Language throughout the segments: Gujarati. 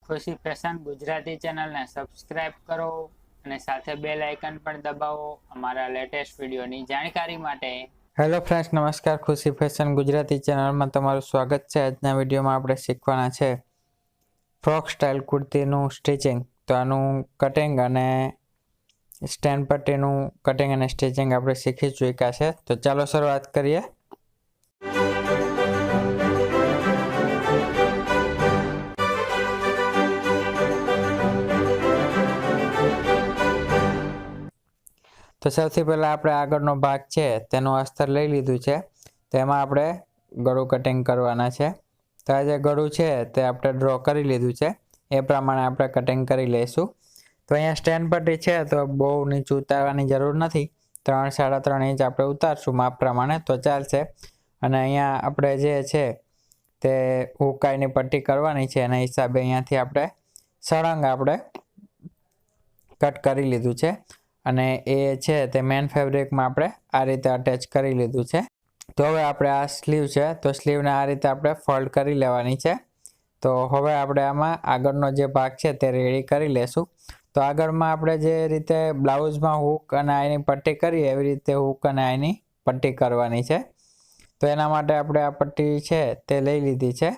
ખુશી ફેશન ગુજરાતી ચેનલને સબસ્ક્રાઇબ કરો અને સાથે બેલ આઇકન પણ દબાવો અમારા લેટેસ્ટ વિડીયોની જાણકારી માટે। હેલો ફ્રેન્ડ્સ, નમસ્કાર। ખુશી ફેશન ગુજરાતી ચેનલમાં તમારું સ્વાગત છે। આજના વિડીયોમાં આપણે શીખવાના છે ફ્રોક સ્ટાઇલ કુર્તીનું સ્ટિચિંગ। તો આનું કટિંગ અને સ્ટેન્ડ પટ્ટીનું કટિંગ અને સ્ટિચિંગ આપણે શીખી ચૂક્યા છે। તો ચાલો શરૂઆત કરીએ। તો સૌથી પહેલાં આપણે આગળનો ભાગ છે તેનું અસ્તર લઈ લીધું છે, તેમાં આપણે ગળું કટિંગ કરવાના છે। તો આ જે ગળું છે તે આપણે ડ્રો કરી લીધું છે, એ પ્રમાણે આપણે કટિંગ કરી લઈશું। તો અહીંયા સ્ટેન્ડ પટ્ટી છે તો બહુ નીચું ઉતારવાની જરૂર નથી, 3-3.5 ઇંચ આપણે ઉતારશું માપ પ્રમાણે તો ચાલશે। અને અહીંયા આપણે જે છે તે હુકાઈની પટ્ટી કરવાની છે, એના હિસાબે અહીંયાથી આપણે સળંગ આપણે કટ કરી લીધું છે અને એ છે તે મેન ફેબ્રિકમાં આપણે આ રીતે અટેચ કરી લીધું છે। તો હવે આપણે આ સ્લીવ છે તો સ્લીવને આ રીતે આપણે ફોલ્ડ કરી લેવાની છે। તો હવે આપણે આમાં આગળનો જે ભાગ છે તે રેડી કરી લેશું। તો આગળમાં આપણે જે રીતે બ્લાઉઝમાં હૂક અને આઈની પટ્ટી કરીએ એવી રીતે હૂક અને આઈની પટ્ટી કરવાની છે। તો એના માટે આપણે આ પટ્ટી છે તે લઈ લીધી છે।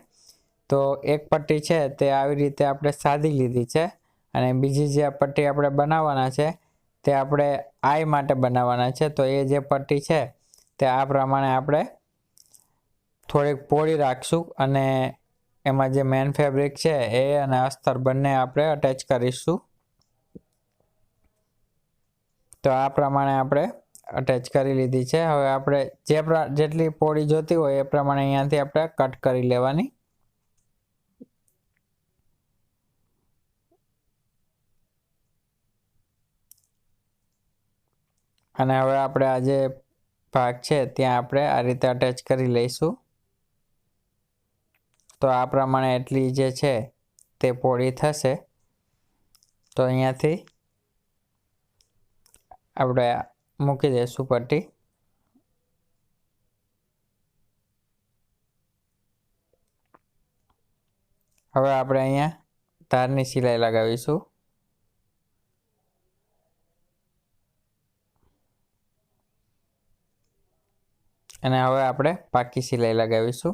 તો એક પટ્ટી છે તે આવી રીતે આપણે સાદી લીધી છે અને બીજી જે પટ્ટી આપણે બનાવવાના છે તે આપણે આઈ માટે બનાવવાના છે। તો એ જે પટ્ટી છે તે આ પ્રમાણે આપણે થોડીક પોળી રાખશું અને એમાં જે મેન ફેબ્રિક છે એ અને અસ્તર બંને આપણે અટેચ કરીશું। તો આ પ્રમાણે આપણે અટેચ કરી લીધી છે। હવે આપણે જેટલી પોળી જોતી હોય એ પ્રમાણે અહીંયાથી આપણે કટ કરી લેવાની। અને હવે આપણે આ જે ભાગ છે ત્યાં આપણે આ રીતે અટેચ કરી લઈશું। તો આ પ્રમાણે એટલી જે છે તે પોળી થશે। તો અહીંયાથી આપણે મૂકી દઈશું પટ્ટી। હવે આપણે અહીંયા તારની સિલાઈ લગાવીશું। અને હવે આપણે પાકી સિલાઈ લગાવીશું।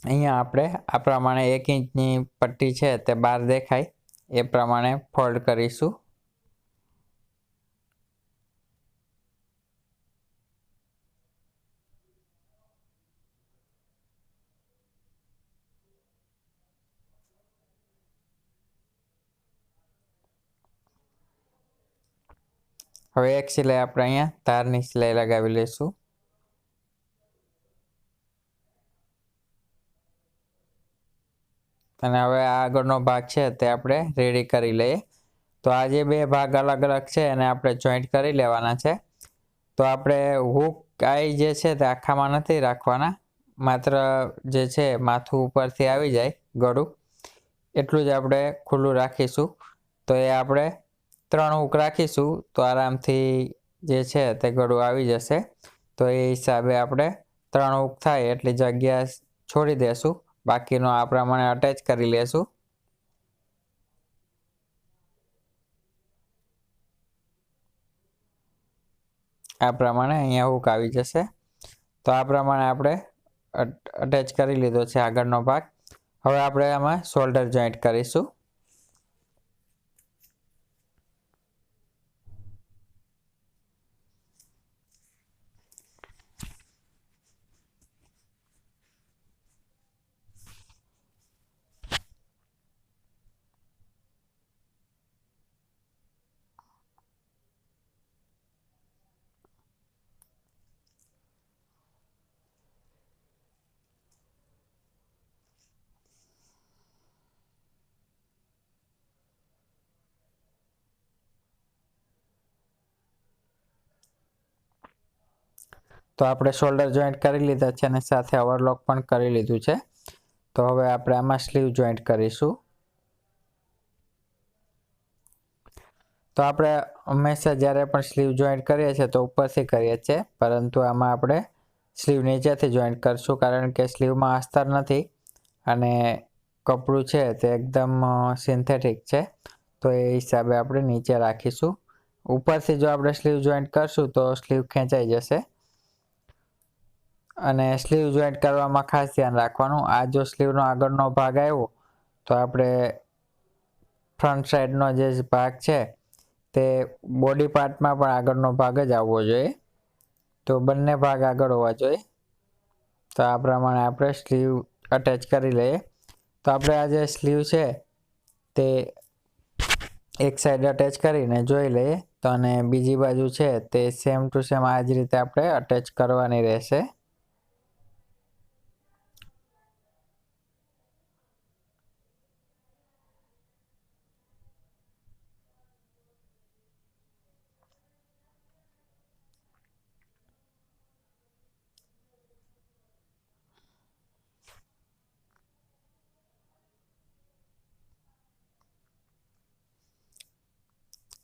અહીંયા આપણે આ પ્રમાણે 1 ઇંચની પટ્ટી છે તે બહાર દેખાય એ પ્રમાણે ફોલ્ડ કરીશું। હવે એક સિલાઈ આપણે અહીંયા તારની સિલાઈ લગાવી લઈશું। અને હવે આ આગળનો ભાગ છે તે આપણે રેડી કરી લઈએ। તો આ જે બે ભાગ અલગ અલગ છે એને આપણે જોઈન્ટ કરી લેવાના છે। તો આપણે હૂક આઈ જે છે તે આખામાં નથી રાખવાના, માત્ર જે છે માથું ઉપરથી આવી જાય ગળું એટલું જ આપણે ખુલ્લું રાખીશું। તો એ આપણે 3 હૂક રાખીશું તો આરામથી જે છે તે ગળું આવી જશે। તો એ હિસાબે આપણે 3 હૂક થાય એટલી જગ્યા છોડી દેશું, બાકીનો આ પ્રમાણે અટેચ કરી લેશું। આ પ્રમાણે અહીંયા હૂક આવી જશે। તો આ પ્રમાણે આપણે અટેચ કરી લીધો છે આગળનો ભાગ। હવે આપણે આમાં શોલ્ડર જોઈન્ટ કરીશું। તો આપણે શોલ્ડર જોઈન્ટ કરી લીધા છે અને સાથે ઓવરલોક પણ કરી લીધું છે। તો હવે આપણે આમાં સ્લીવ જોઈન્ટ કરીશું। તો આપણે હંમેશા જ્યારે પણ સ્લીવ જોઈન્ટ કરીએ છીએ તો ઉપરથી કરીએ છીએ, પરંતુ આમાં આપણે સ્લીવ નીચેથી જોઈન્ટ કરશું, કારણ કે સ્લીવમાં અસ્તર નથી અને કપડું છે તે એકદમ સિન્થેટિક છે। તો એ હિસાબે આપણે નીચે રાખીશું। ઉપરથી જો આપણે સ્લીવ જોઈન્ટ કરશું તો સ્લીવ ખેંચાઈ જશે। અને સ્લીવ જોઈન્ટ કરવામાં ખાસ ધ્યાન રાખવાનું, આ જો સ્લીવનો આગળનો ભાગ આવ્યો તો આપણે ફ્રન્ટ સાઈડનો જે ભાગ છે તે બોડી પાર્ટમાં પણ આગળનો ભાગ જ આવવો જોઈએ। તો બંને ભાગ આગળ હોવા જોઈએ। તો આ પ્રમાણે આપણે સ્લીવ અટેચ કરી લઈએ। તો આપણે આ જે સ્લીવ છે તે એક સાઈડ અટેચ કરીને જોઈ લઈએ। તો અને બીજી બાજુ છે તે સેમ ટુ સેમ આ જ રીતે આપણે અટેચ કરવાની રહેશે।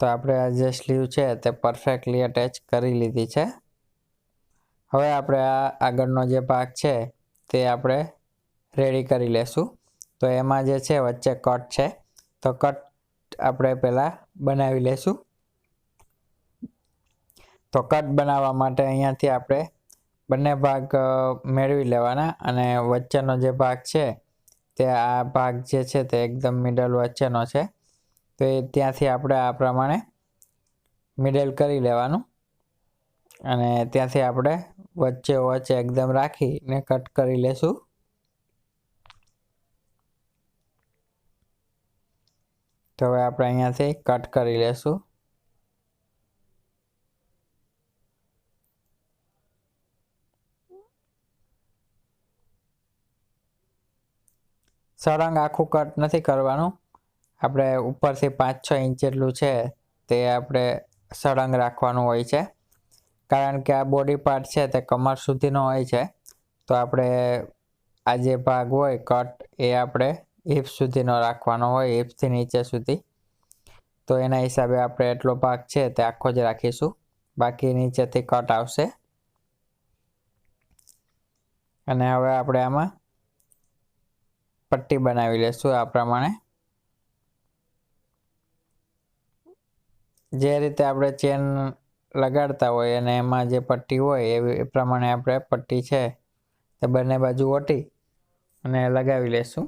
તો આપણે આ જે સ્લીવ છે તે પરફેક્ટલી અટેચ કરી લીધી છે। હવે આપણે આ આગળનો જે ભાગ છે તે આપણે રેડી કરી લેશું। તો એમાં જે છે વચ્ચે કટ છે, તો કટ આપણે પહેલાં બનાવી લેશું। તો કટ બનાવવા માટે અહીંયાથી આપણે બંને ભાગ મેળવી લેવાના અને વચ્ચેનો જે ભાગ છે તે આ ભાગ જે છે તે એકદમ મિડલ વચ્ચેનો છે। તો એ ત્યાંથી આપણે આ પ્રમાણે મિડલ કરી લેવાનું અને ત્યાંથી આપણે વચ્ચે એકદમ રાખીને કટ કરી લેશું। તો હવે આપણે અહીંયાથી કટ કરી લેશું। સળંગ આખું કટ નથી કરવાનું, આપણે ઉપરથી 5-6 ઇંચ જેટલું છે તે આપણે સળંગ રાખવાનું હોય છે, કારણ કે આ બોડી પાર્ટ છે તે કમર સુધીનો હોય છે। તો આપણે આ જે ભાગ હોય કટ એ આપણે હિપ સુધીનો રાખવાનો હોય, હિપથી નીચે સુધી। તો એના હિસાબે આપણે એટલો ભાગ છે તે આખો જ રાખીશું, બાકી નીચેથી કટ આવશે। અને હવે આપણે આમાં પટ્ટી બનાવી લેશું આ પ્રમાણે। જે રીતે આપણે ચેન લગાડતા હોય અને એમાં જે પટ્ટી હોય એ પ્રમાણે આપણે પટ્ટી છે તે બંને બાજુ ઓટી અને લગાવી લેશું।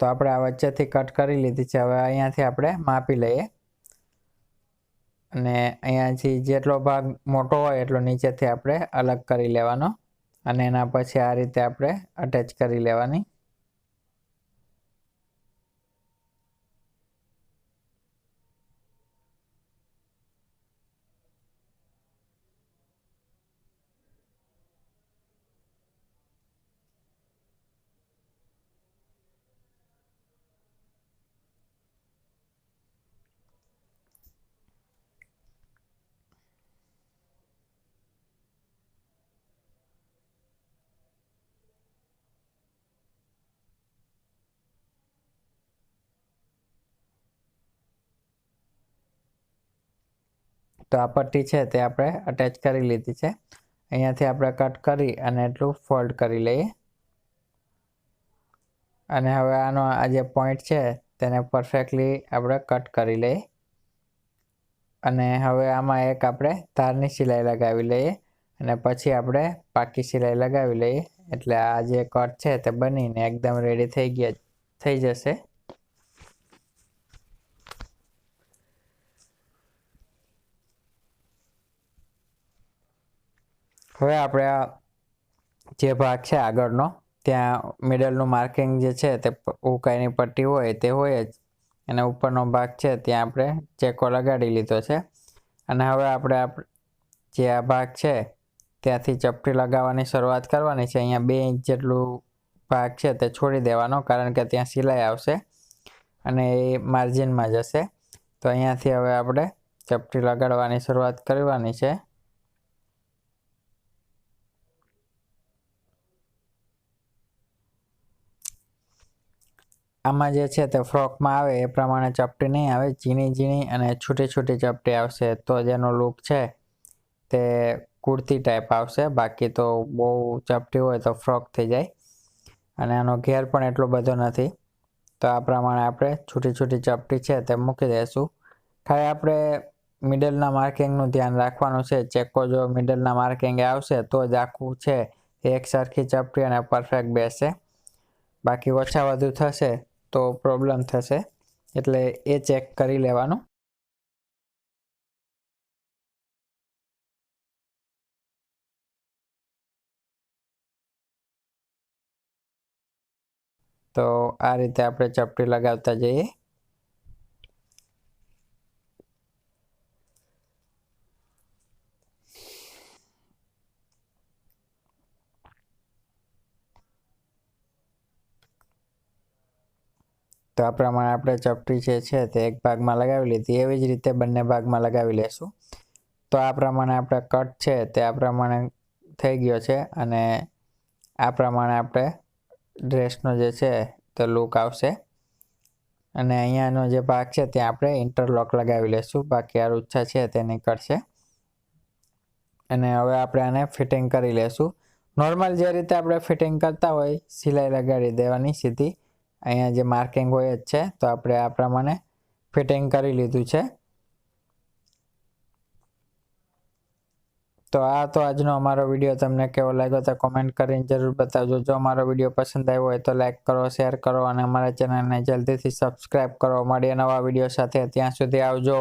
તો આપણે આ વચ્ચેથી કટ કરી લીધી છે। હવે અહીંયાથી આપણે માપી લઈએ અને અહીંયાથી જેટલો ભાગ મોટો હોય એટલો નીચેથી આપણે અલગ કરી લેવાનો અને એના પછી આ રીતે આપણે અટેચ કરી લેવાની। તો આ પટ્ટી છે તે આપણે અટેચ કરી લીધી છે। અહીંયાથી આપણે કટ કરી અને એટલું ફોલ્ડ કરી લઈએ અને હવે આનો આ જે પોઈન્ટ છે તેને પરફેક્ટલી આપણે કટ કરી લઈએ અને હવે આમાં એક આપણે તારની સિલાઈ લગાવી લઈએ અને પછી આપણે પાકી સિલાઈ લગાવી લઈએ, એટલે આ જે કટ છે તે બનીને એકદમ રેડી થઈ જશે। હવે આપણે આ જે ભાગ છે આગળનો ત્યાં મિડલનું માર્કિંગ જે છે તે ઉકાઈની પટ્ટી હોય તે હોય જ, અને ઉપરનો ભાગ છે ત્યાં આપણે ચેકો લગાડી લીધો છે। અને હવે આપણે જે આ ભાગ છે ત્યાંથી ચપટી લગાવવાની શરૂઆત કરવાની છે। અહીંયા 2 ઇંચ જેટલું ભાગ છે તે છોડી દેવાનો, કારણ કે ત્યાં સિલાઈ આવશે અને એ માર્જિનમાં જશે। તો અહીંયાથી હવે આપણે ચપટી લગાડવાની શરૂઆત કરવાની છે। આમાં જે છે તે ફ્રોકમાં આવે એ પ્રમાણે ચપટી નહીં આવે, ઝીણી ઝીણી અને છૂટી છૂટી ચપટી આવશે, તો જેનો લુક છે તે કુર્તી ટાઈપ આવશે। બાકી તો બહુ ચપટી હોય તો ફ્રોક થઈ જાય અને આનો ઘેર પણ એટલો બધો નથી। તો આ પ્રમાણે આપણે છૂટી છૂટી ચપટી છે તે મૂકી દઈશું। ખાલી આપણે મિડલના માર્કિંગનું ધ્યાન રાખવાનું છે। ચેકો જો મિડલના માર્કિંગ આવશે તો જ આખું છે એક સરખી ચપટી અને પરફેક્ટ બેસશે। બાકી ઓછા વધુ થશે તો પ્રોબ્લેમ થશે, એટલે એ ચેક કરી લેવાનું। તો આ રીતે આપણે ચપટી લગાવતા જઈએ। તો આ પ્રમાણે આપણે ચપટી જે છે તે એક ભાગમાં લગાવી લીધી, એવી જ રીતે બંને ભાગમાં લગાવી લેશું। તો આ પ્રમાણે આપણે કટ છે તે આ પ્રમાણે થઈ ગયો છે અને આ પ્રમાણે આપણે ડ્રેસનો જે છે તે લુક આવશે। અને અહીંયાનો જે ભાગ છે ત્યાં આપણે ઇન્ટરલોક લગાવી લેશું, બાકી આ રૂચ્છા છે તે નીકળશે। અને હવે આપણે આને ફિટિંગ કરી લેશું। નોર્મલ જે રીતે આપણે ફિટિંગ કરતા હોય સિલાઈ લગાડી દેવાની સીધી, અહીંયા જે માર્કિંગ હોય જ છે। તો આપણે આ પ્રમાણે ફિટિંગ કરી લીધું છે। તો આ તો આજનો અમારો વિડીયો તમને કેવો લાગ્યો તો કોમેન્ટ કરીને જરૂર બતાવજો। જો અમારો વિડીયો પસંદ આવ્યો હોય તો લાઈક કરો, શેર કરો અને અમારા ચેનલને જલ્દીથી સબસ્ક્રાઈબ કરો। મળીએ નવા વિડીયો સાથે, ત્યાં સુધી આવજો।